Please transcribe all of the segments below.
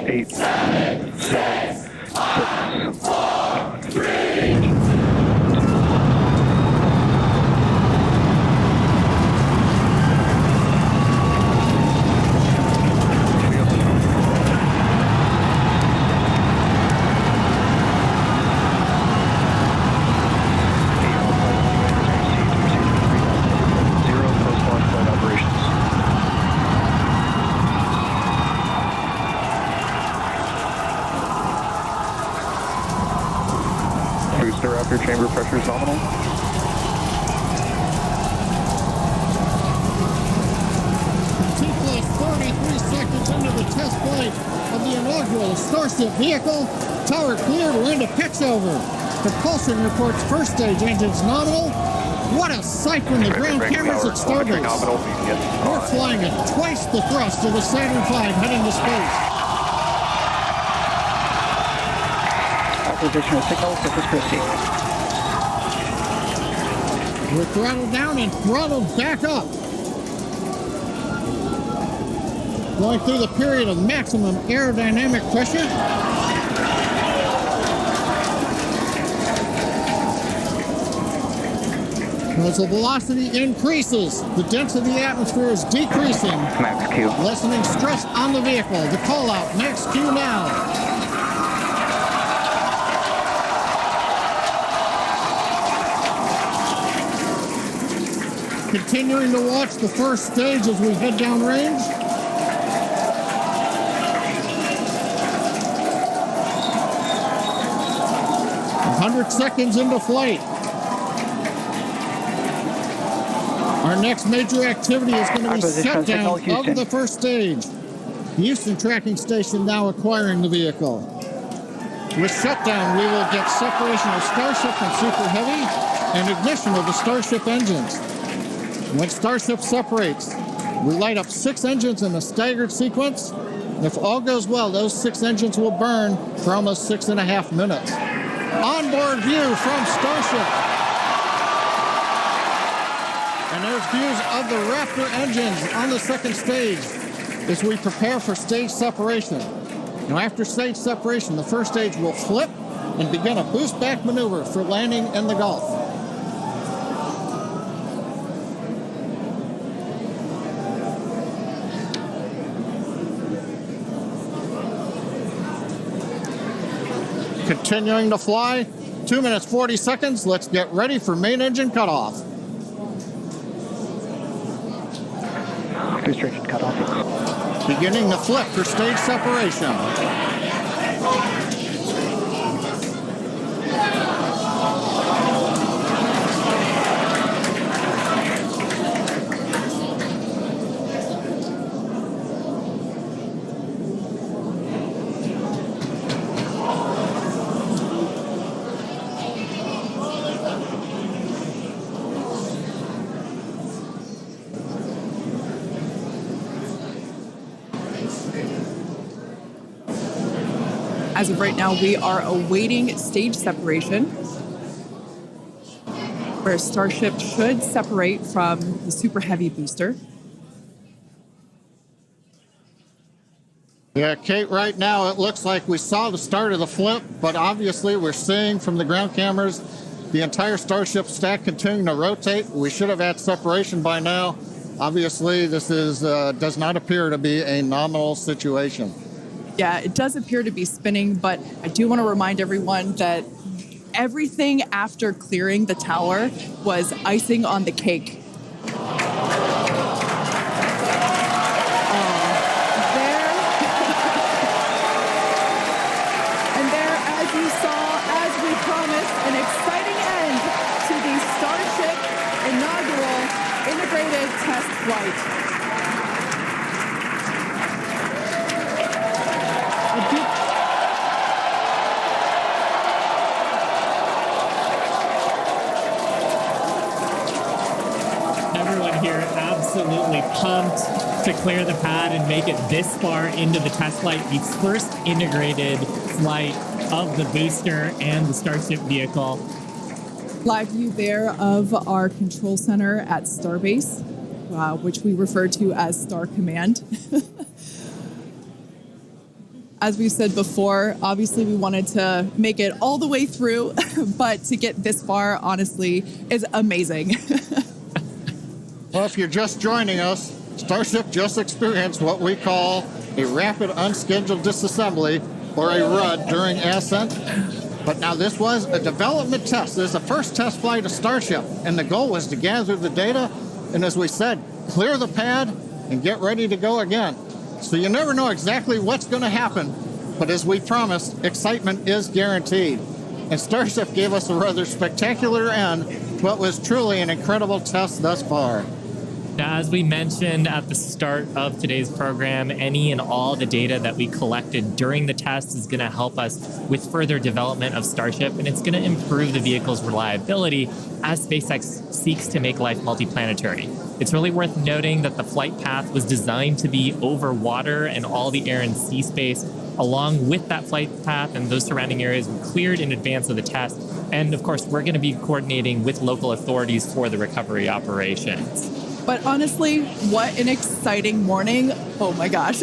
8, 7, 6, 5, 3. Booster after chamber pressure is nominal. T+33 seconds into the test flight of the inaugural Starship vehicle. Tower cleared, we're into pitch over. Propulsion reports first stage engines nominal. What a sight from the ground cameras at Starbase. We're flying at twice the thrust of the Saturn V heading to space. Acquisition of signal, surface proceed. We're throttled down and throttled back up. Going through the period of maximum aerodynamic pressure. As the velocity increases, the density of the atmosphere is decreasing. Max Q. Lessening stress on the vehicle. The call out, max Q now. Continuing to watch the first stage as we head down range. A 100 seconds into flight. Our next major activity is going to be shutdown of the first stage. Houston tracking station now acquiring the vehicle. With shutdown, we will get separation of Starship and Super Heavy and ignition of the Starship engines. When Starship separates, we light up 6 engines in a staggered sequence. If all goes well, those 6 engines will burn for almost 6.5 minutes. Onboard view from Starship. And there's views of the Raptor engines on the second stage as we prepare for stage separation. Now, after stage separation, the first stage will flip and begin a boost back maneuver for landing in the Gulf. Continuing to fly, 2 minutes 40 seconds. Let's get ready for main engine cutoff. Booster engine cutoff. Beginning the flip for stage separation. As of right now, we are awaiting stage separation, where Starship should separate from the Super Heavy booster. Yeah, Kate, right now it looks like we saw the start of the flip, but obviously we're seeing from the ground cameras the entire Starship stack continuing to rotate. We should have had separation by now. Obviously, this is does not appear to be a nominal situation. Yeah, it does appear to be spinning, but I do want to remind everyone that everything after clearing the tower was icing on the cake. And there, as you saw, as we promised, an exciting end to the Starship inaugural integrated test flight. Everyone here absolutely pumped to clear the pad and make it this far into the test flight, the first integrated flight of the booster and the Starship vehicle. Live view there of our control center at Starbase, which we refer to as Star Command. As we said before, obviously we wanted to make it all the way through, but to get this far, honestly, is amazing. Well, if you're just joining us, Starship just experienced what we call a rapid unscheduled disassembly, or a RUD, during ascent. But now this was a development test. This is the first test flight of Starship, and the goal was to gather the data, and as we said, clear the pad and get ready to go again. So you never know exactly what's going to happen, but as we promised, excitement is guaranteed. And Starship gave us a rather spectacular end to what was truly an incredible test thus far. Now, as we mentioned at the start of today's program, any and all the data that we collected during the test is going to help us with further development of Starship, and it's going to improve the vehicle's reliability as SpaceX seeks to make life multiplanetary. It's really worth noting that the flight path was designed to be over water and all the air and sea space. Along with that flight path and those surrounding areas were cleared in advance of the test. And of course, we're going to be coordinating with local authorities for the recovery operations. But honestly, what an exciting morning. Oh my gosh.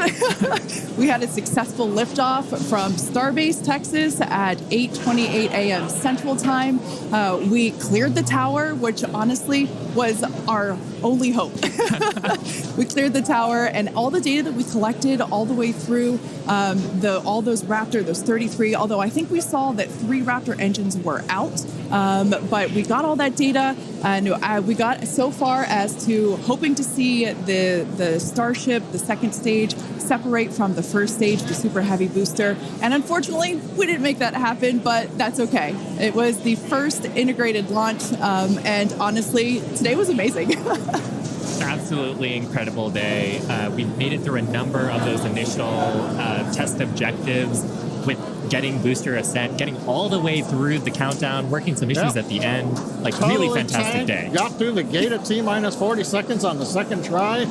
We had a successful liftoff from Starbase, Texas at 8:28 a.m. Central Time. We cleared the tower, which honestly was our only hope. We cleared the tower, and all the data that we collected all the way through all those Raptor, those 33, although I think we saw that 3 Raptor engines were out. But we got all that data, and we got so far as to hoping to see the Starship, the second stage, separate from the first stage, the Super Heavy booster. And unfortunately, we didn't make that happen, but that's okay. It was the first integrated launch, and honestly, today was amazing. Absolutely incredible day. We made it through a number of those initial test objectives with getting booster ascent, getting all the way through the countdown, working some issues at the end. Like, really fantastic day. Got through the gate at T-minus 40 seconds on the second try.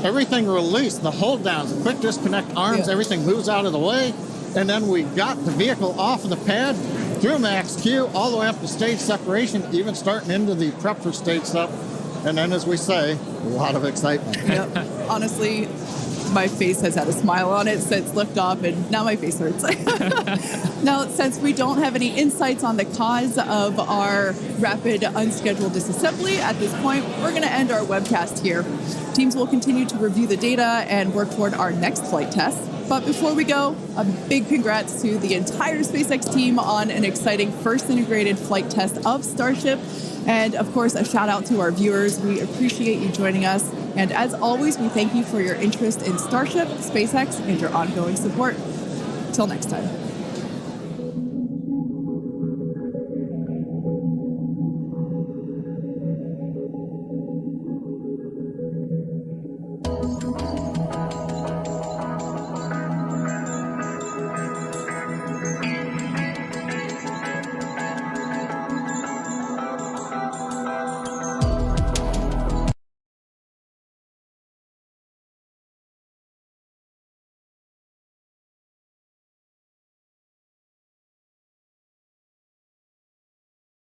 Everything released, the hold downs, quick disconnect arms, everything moves out of the way. And then we got the vehicle off of the pad, through max Q, all the way up to stage separation, even starting into the prep for stage sep. And then, as we say, a lot of excitement. Yep. Honestly, my face has had a smile on it since liftoff, and now my face hurts. Now, since we don't have any insights on the cause of our rapid unscheduled disassembly at this point, we're going to end our webcast here. Teams will continue to review the data and work toward our next flight test. But before we go, a big congrats to the entire SpaceX team on an exciting first integrated flight test of Starship. And of course, a shout out to our viewers. We appreciate you joining us. And as always, we thank you for your interest in Starship, SpaceX, and your ongoing support. Till next time.